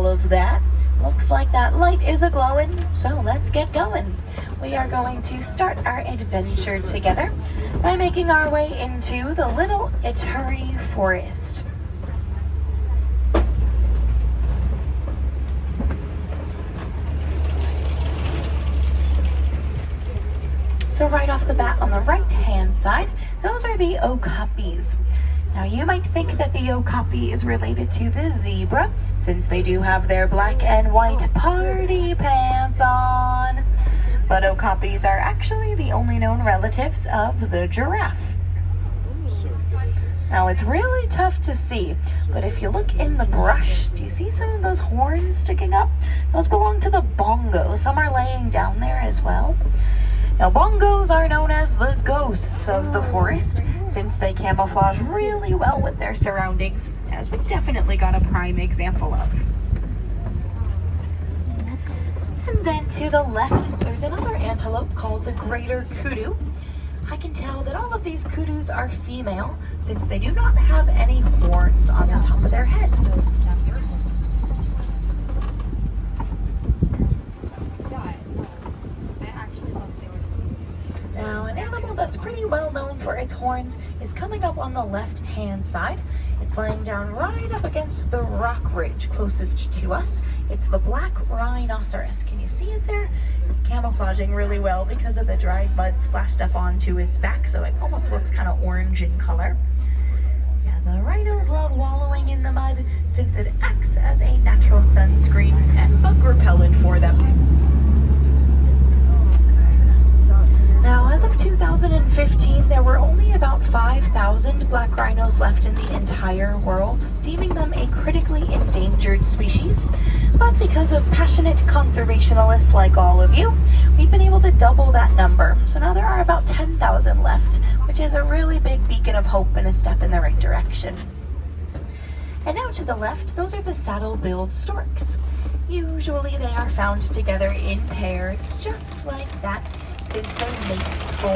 all of that. Looks like that light is a-glowing, so let's get going. We are going to start our adventure together by making our way into the Little Ituri Forest. So right off the bat on the right-hand side, those are the okapis. Now you might think that the okapi is related to the zebra, since they do have their black and white party pants on. But okapis are actually the only known relatives of the giraffe. Now it's really tough to see, but if you look in the brush, do you see some of those horns sticking up? Those belong to the bongos. Some are laying down there as well. Now bongos are known as the ghosts of the forest, since they camouflage really well with their surroundings, as we definitely got a prime example of. And then to the left, there's another antelope called the greater kudu. I can tell that all of these kudus are female, since they do not have any horns on the top of their head. Now, an animal that's pretty well known for its horns is coming up on the left-hand side. It's laying down right up against the rock ridge closest to us. It's the black rhinoceros. Can you see it there? It's camouflaging really well because of the dried mud splashed up onto its back, so it almost looks kind of orange in color. Yeah, the rhinos love wallowing in the mud since it acts as a natural sunscreen and bug repellent for them. Now, as of 2015, there were only about 5,000 black rhinos left in the entire world, deeming them a critically endangered species. But because of passionate conservationists like all of you, we've been able to double that number. So now there are about 10,000 left, which is a really big beacon of hope and a step in the right direction. And now to the left, those are the saddle-billed storks. Usually they are found together in pairs, just like that, since they mate for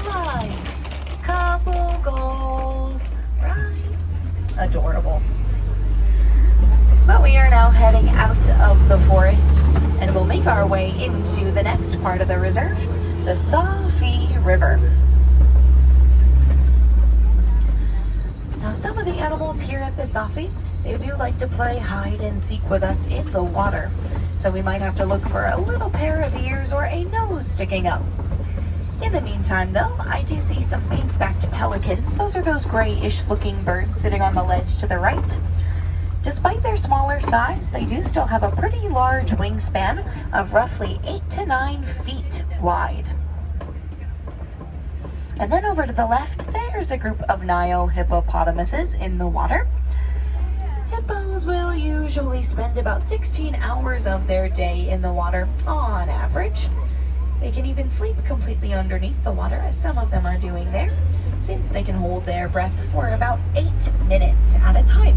life. Couple goals, right? Adorable. But we are now heading out of the forest, and we'll make our way into the next part of the reserve, the Safi River. Now, some of the animals here at the Safi, they do like to play hide and seek with us in the water. So we might have to look for a little pair of ears or a nose sticking up. In the meantime, though, I do see some pink-backed pelicans. Those are those grayish looking birds sitting on the ledge to the right. Despite their smaller size, they do still have a pretty large wingspan of roughly 8 to 9 feet wide. And then over to the left, there's a group of Nile hippopotamuses in the water. Hippos will usually spend about 16 hours of their day in the water on average. They can even sleep completely underneath the water, as some of them are doing there, since they can hold their breath for about 8 minutes at a time.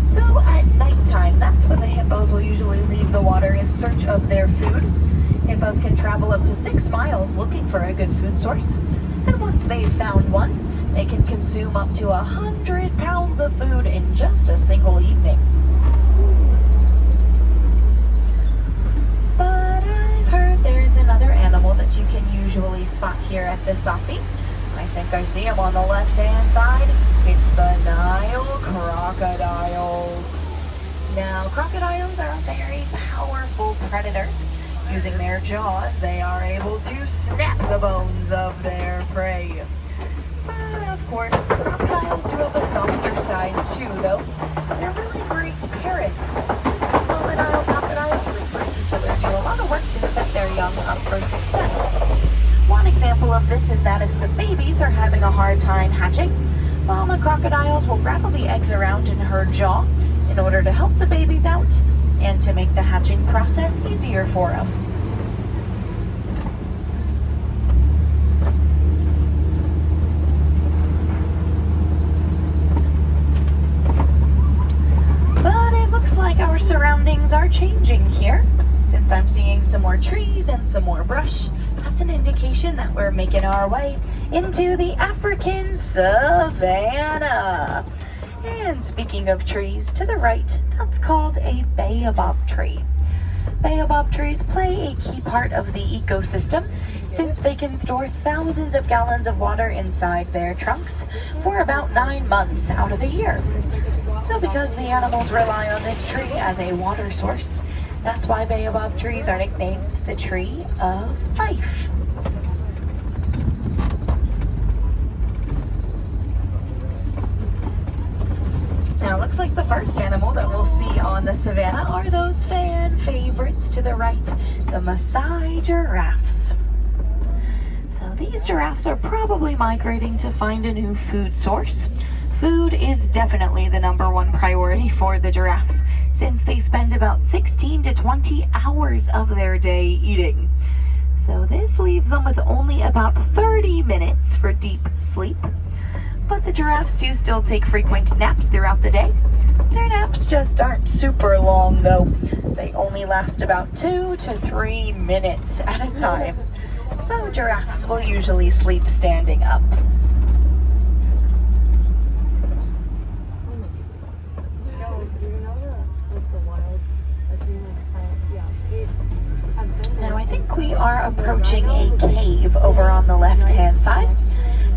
So at nighttime, that's when the hippos will usually leave the water in search of their food. Hippos can travel up to 6 miles looking for a good food source, and once they've found one, they can consume up to 100 pounds of food in just a single evening. But I've heard there's another animal that you can usually spot here at the Safi. I think I see him on the left-hand side. It's the Nile crocodiles. Now, crocodiles are very powerful predators. Using their jaws, they are able to snap the bones of their prey. But of course, the crocodiles do have a softer side too, though. They're really great parents. The Nile crocodiles in particular do a lot of work to set their young up for success. One example of this is that if the babies are having a hard time hatching, mama crocodiles will rattle the eggs around in her jaw in order to help the babies out and to make the hatching process easier for them. But it looks like our surroundings are changing here. Since I'm seeing some more trees and some more brush, that's an indication that we're making our way into the African savanna. And speaking of trees, to the right, that's called a baobab tree. Baobab trees play a key part of the ecosystem since they can store thousands of gallons of water inside their trunks for about 9 months out of the year. So because the animals rely on this tree as a water source, that's why baobab trees are nicknamed the tree of life. Now, it looks like the first animal that we'll see on the savannah are those fan favorites to the right, the Maasai giraffes. So these giraffes are probably migrating to find a new food source. Food is definitely the #1 priority for the giraffes, since they spend about 16 to 20 hours of their day eating. So this leaves them with only about 30 minutes for deep sleep. But the giraffes do still take frequent naps throughout the day. Their naps just aren't super long though. They only last about 2 to 3 minutes at a time. So giraffes will usually sleep standing up. Now I think we are approaching a cave over on the left-hand side.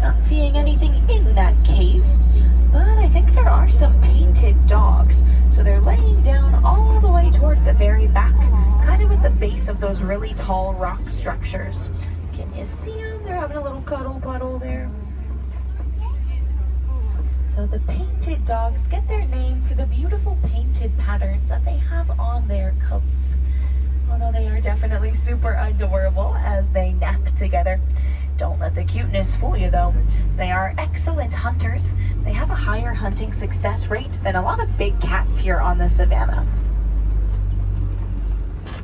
Not seeing anything in that cave, but I think there are some painted dogs. So they're laying down all the way toward the very back, kind of at the base of those really tall rock structures. Can you see them? They're having a little cuddle puddle there. So the painted dogs get their name for the beautiful painted patterns that they have on their coats. Although they are definitely super adorable as they nap together. Don't let the cuteness fool you though. They are excellent hunters. They have a higher hunting success rate than a lot of big cats here on the savannah.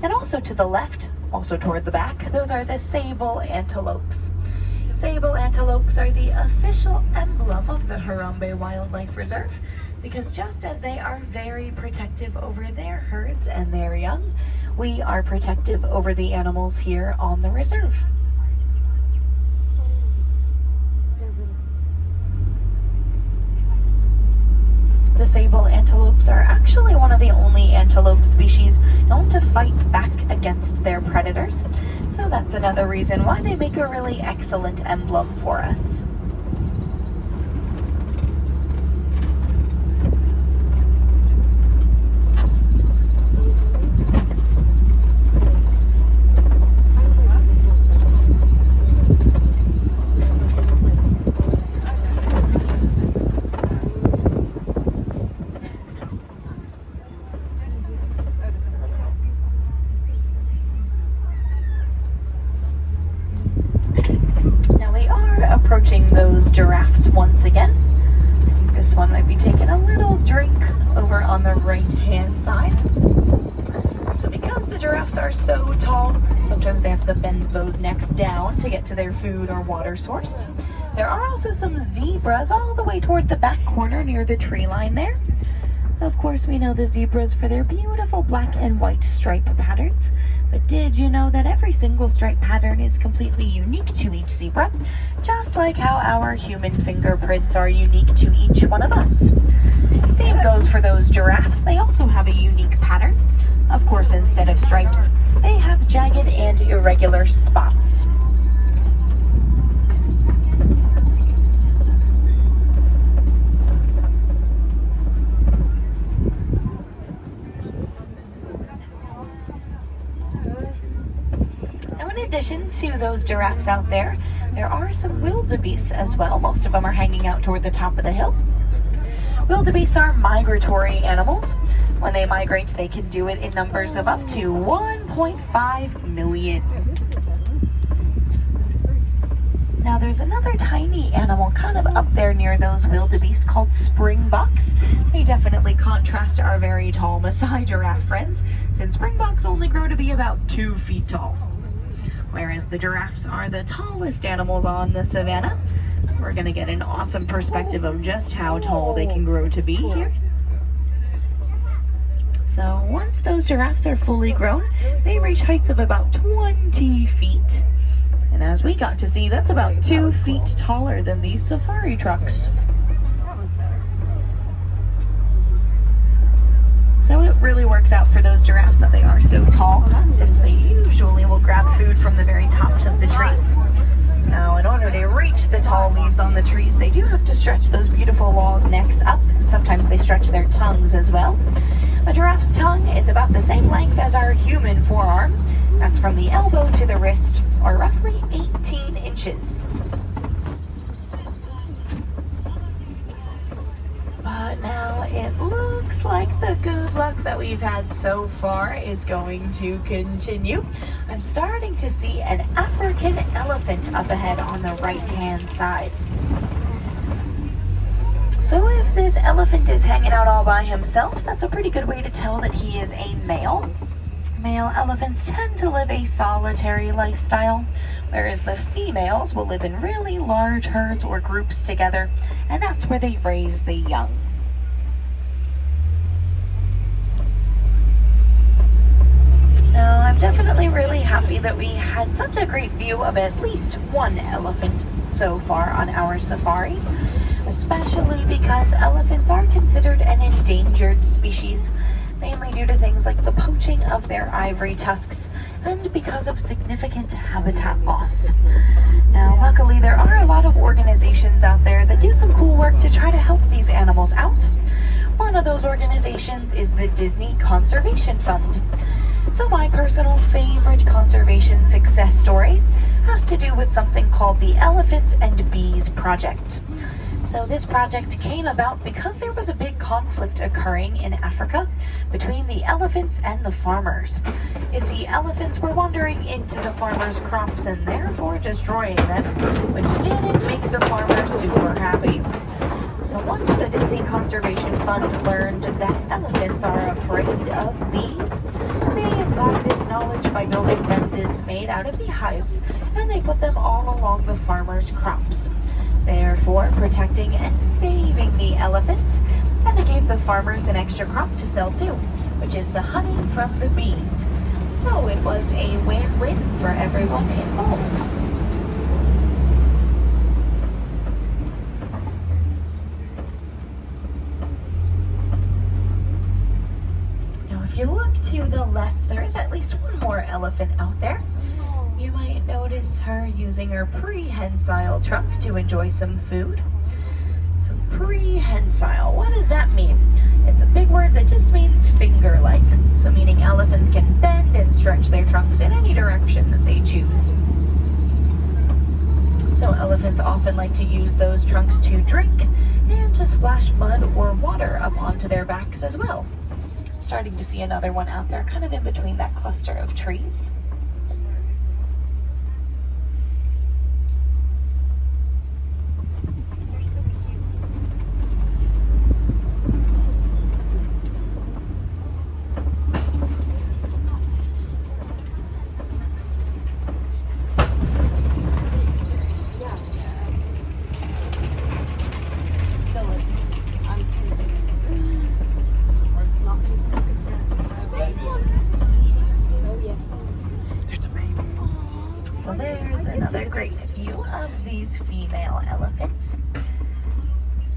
And also to the left, also toward the back, those are the sable antelopes. Sable antelopes are the official emblem of the Harambe Wildlife Reserve because just as they are very protective over their herds and their young, we are protective over the animals here on the reserve. The sable antelopes are actually one of the only antelope species known to fight back against their predators. So that's another reason why they make a really excellent emblem for us. Approaching those giraffes once again. I think this one might be taking a little drink over on the right-hand side. So because the giraffes are so tall, sometimes they have to bend those necks down to get to their food or water source. There are also some zebras all the way toward the back corner near the tree line there. Of course, we know the zebras for their beautiful black and white stripe patterns. But did you know that every single stripe pattern is completely unique to each zebra? Just like how our human fingerprints are unique to each one of us. Same goes for those giraffes. They also have a unique pattern. Of course, instead of stripes, they have jagged and irregular spots. In addition to those giraffes out there, there are some wildebeest as well. Most of them are hanging out toward the top of the hill. Wildebeest are migratory animals. When they migrate, they can do it in numbers of up to 1.5 million. Now there's another tiny animal kind of up there near those wildebeest called springboks. They definitely contrast our very tall Maasai giraffe friends, since springboks only grow to be about 2 feet tall. Whereas the giraffes are the tallest animals on the savannah. We're going to get an awesome perspective of just how tall they can grow to be here. So once those giraffes are fully grown, they reach heights of about 20 feet. And as we got to see, that's about 2 feet taller than these safari trucks. So it really works out for those giraffes that they are so tall, since they usually will grab food from the very tops of the trees. Now, in order to reach the tall leaves on the trees, they do have to stretch those beautiful long necks up, and sometimes they stretch their tongues as well. A giraffe's tongue is about the same length as our human forearm. That's from the elbow to the wrist, or roughly 18 inches. But now it looks like the good luck that we've had so far is going to continue. I'm starting to see an African elephant up ahead on the right-hand side. So if this elephant is hanging out all by himself, that's a pretty good way to tell that he is a male. Male elephants tend to live a solitary lifestyle, whereas the females will live in really large herds or groups together, and that's where they raise the young. Now, I'm definitely really happy that we had such a great view of at least one elephant so far on our safari, especially because elephants are considered an endangered species, mainly due to things like the poaching of their ivory tusks and because of significant habitat loss. Now, luckily, there are a lot of organizations out there that do some cool work to try to help these animals out. One of those organizations is the Disney Conservation Fund. So my personal favorite conservation success story has to do with something called the Elephants and Bees Project. So this project came about because there was a big conflict occurring in Africa between the elephants and the farmers. You see, elephants were wandering into the farmers' crops and therefore destroying them, which didn't make the farmers super happy. So once the Disney Conservation Fund learned that elephants are afraid of bees, they applied this knowledge by building fences made out of beehives, and they put them all along the farmers' crops, therefore protecting and saving the elephants, and they gave the farmers an extra crop to sell too, which is the honey from the bees. So it was a win-win for everyone involved. If you look to the left, there is at least one more elephant out there. You might notice her using her prehensile trunk to enjoy some food. So prehensile, what does that mean? It's a big word that just means finger-like. So meaning elephants can bend and stretch their trunks in any direction that they choose. So elephants often like to use those trunks to drink and to splash mud or water up onto their backs as well. Starting to see another one out there, kind of in between that cluster of trees. They're so cute. So there's another great view of these female elephants.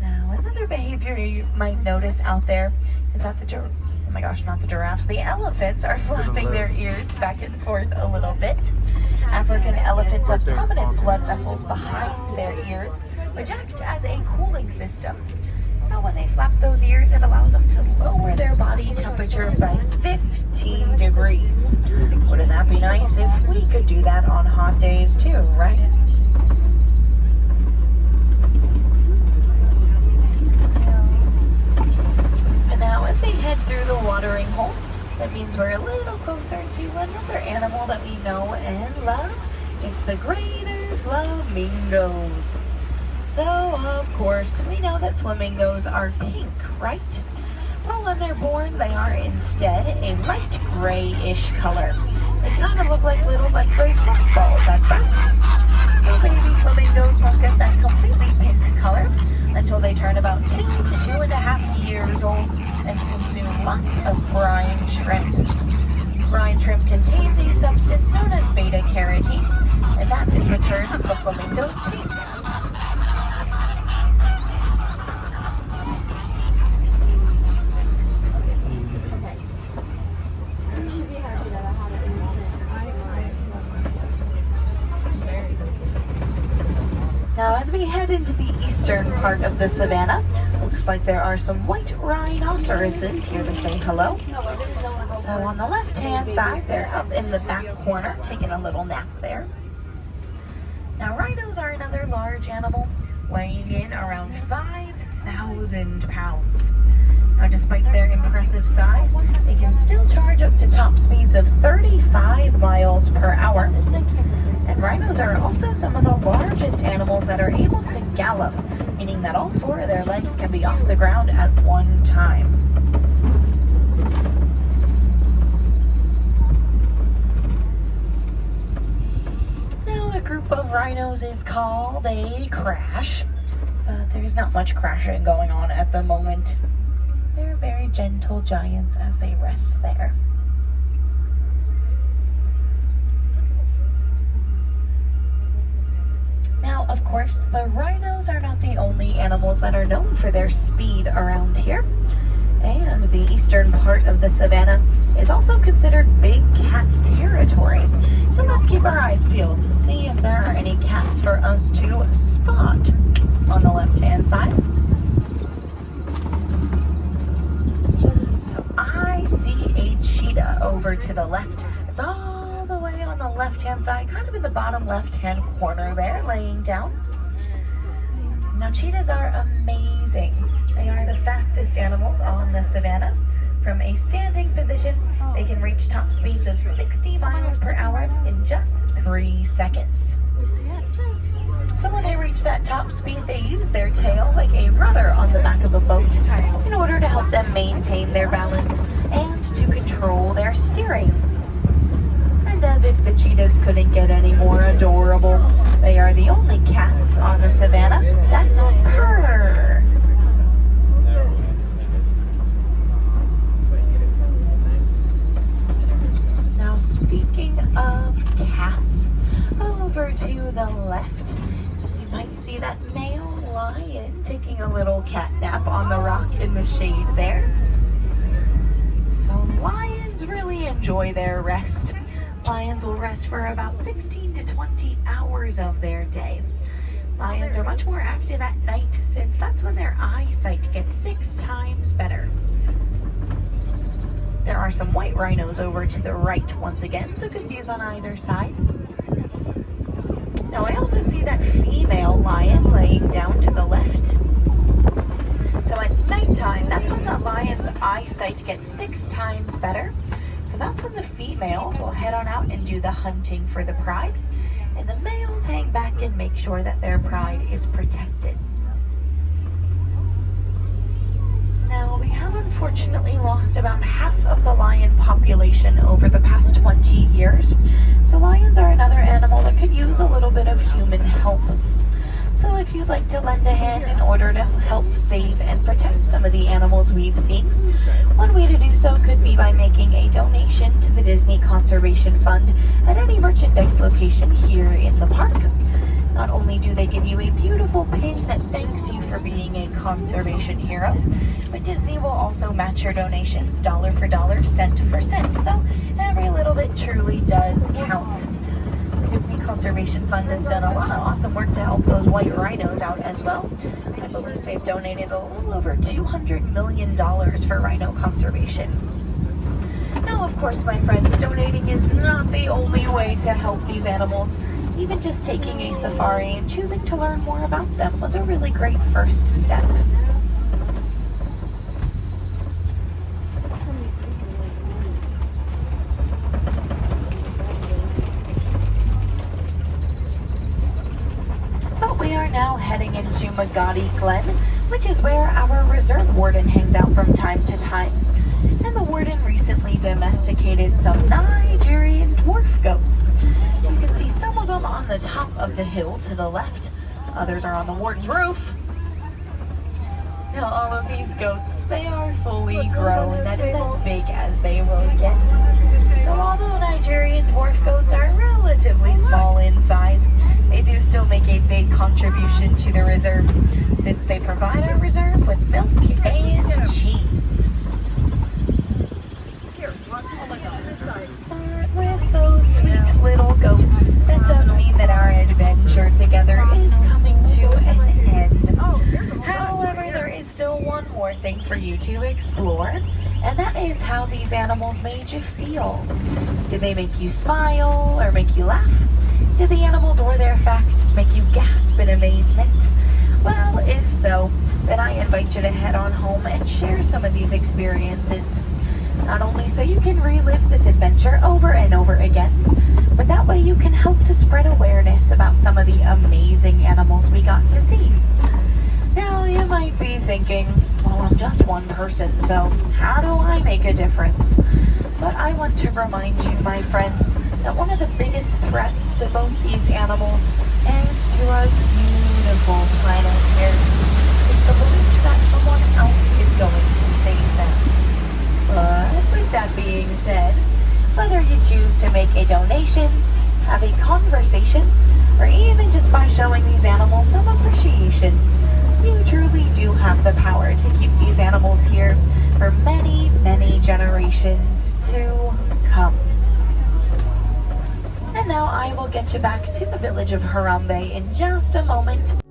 Now, another behavior you might notice out there is that the elephants are flapping their ears back and forth a little bit. African elephants have prominent blood vessels behind their ears, which act as a cooling system. So when they flap those ears, it allows them to lower their body temperature by 15 degrees. Wouldn't that be nice if we could do that on hot days too, right? And now as we head through the watering hole, that means we're a little closer to another animal that we know and love. It's the greater flamingos. So, of course, we know that flamingos are pink, right? Well, when they're born, they are instead a light grayish color. They kind of look like little light gray fluff balls at birth. So baby flamingos won't get that completely pink color until they turn about 2 to 2.5 years old and consume lots of brine shrimp. Brine shrimp contains a substance known as beta-carotene, and that is what turns the flamingos pink. As we head into the eastern part of the savannah, looks like there are some white rhinoceroses here to say hello. So on the left-hand side, they're up in the back corner, taking a little nap there. Now rhinos are another large animal, weighing in around 5,000 pounds. Now despite their impressive size, they can still charge up to top speeds of 35 miles per hour. And rhinos are also some of the largest animals that are able to gallop, meaning that all 4 of their legs can be off the ground at one time. Now a group of rhinos is called a crash, but there's not much crashing going on at the moment. They're very gentle giants as they rest there. Now, of course, the rhinos are not the only animals that are known for their speed around here. And the eastern part of the savannah is also considered big cat territory. So let's keep our eyes peeled to see if there are any cats for us to spot on the left-hand side. So I see a cheetah over to the left. It's all the way on the left-hand side, kind of in the bottom left-hand corner there, laying down. Now cheetahs are amazing. They are the fastest animals on the savannah. From a standing position, they can reach top speeds of 60 miles per hour in just 3 seconds. So when they reach that top speed, they use their tail like a rudder on the back of a boat in order to help them maintain their balance and to control their steering. And as if the cheetahs couldn't get any more adorable, they are the only cats on the savannah that purr. Now speaking of cats, over to the left, you might see that male lion taking a little cat nap on the rock in the shade there. So lions really enjoy their rest. Lions will rest for about 16 to 20 hours of their day. Lions are much more active at night since that's when their eyesight gets 6 times better. There are some white rhinos over to the right once again, so good views on either side. Now I also see that female lion laying down to the left. So at nighttime, that's when the lion's eyesight gets 6 times better. So that's when the females will head on out and do the hunting for the pride, and the males hang back and make sure that their pride is protected. Now, we have unfortunately lost about half of the lion population over the past 20 years, so lions are another animal that could use a little bit of human help. So if you'd like to lend a hand in order to help save and protect some of the animals we've seen, one way to do so could be by making a donation to the Disney Conservation Fund at any merchandise location here in the park. Not only do they give you a beautiful pin that thanks you for being a conservation hero, but Disney will also match your donations dollar for dollar, cent for cent, so every little bit truly does count. The Disney Conservation Fund has done a lot of awesome work to help those white rhinos out as well. I believe they've donated a little over $200 million for rhino conservation. Now, of course, my friends, donating is not the only way to help these animals. Even just taking a safari and choosing to learn more about them was a really great first step. We are now heading into Magadi Glen, which is where our reserve warden hangs out from time to time. And the warden recently domesticated some Nigerian dwarf goats. So you can see some of them on the top of the hill to the left. Others are on the warden's roof. Now all of these goats, they are fully grown. That is as big as they will get. So although Nigerian dwarf goats are relatively small in size, they do still make a big contribution to the reserve, since they provide our reserve with milk and cheese. With those sweet little goats, that does mean that our adventure together is coming to these animals made you feel? Did they make you smile or make you laugh? Did the animals or their facts make you gasp in amazement? Well, if so, then I invite you to head on home and share some of these experiences. Not only so you can relive this adventure over and over again, but that way you can help to spread awareness about some of the amazing animals we got to see. Now, you might be thinking, well, I'm just one person, so how do I make a difference? But I want to remind you, my friends, that one of the biggest threats to both these animals and to our beautiful planet here is the belief that someone else is going to save them. But with that being said, whether you choose to make a donation, have a conversation, or even just by showing these animals some appreciation, you truly do have the power to keep these animals here for many, many generations to come. And now I will get you back to the village of Harambe in just a moment.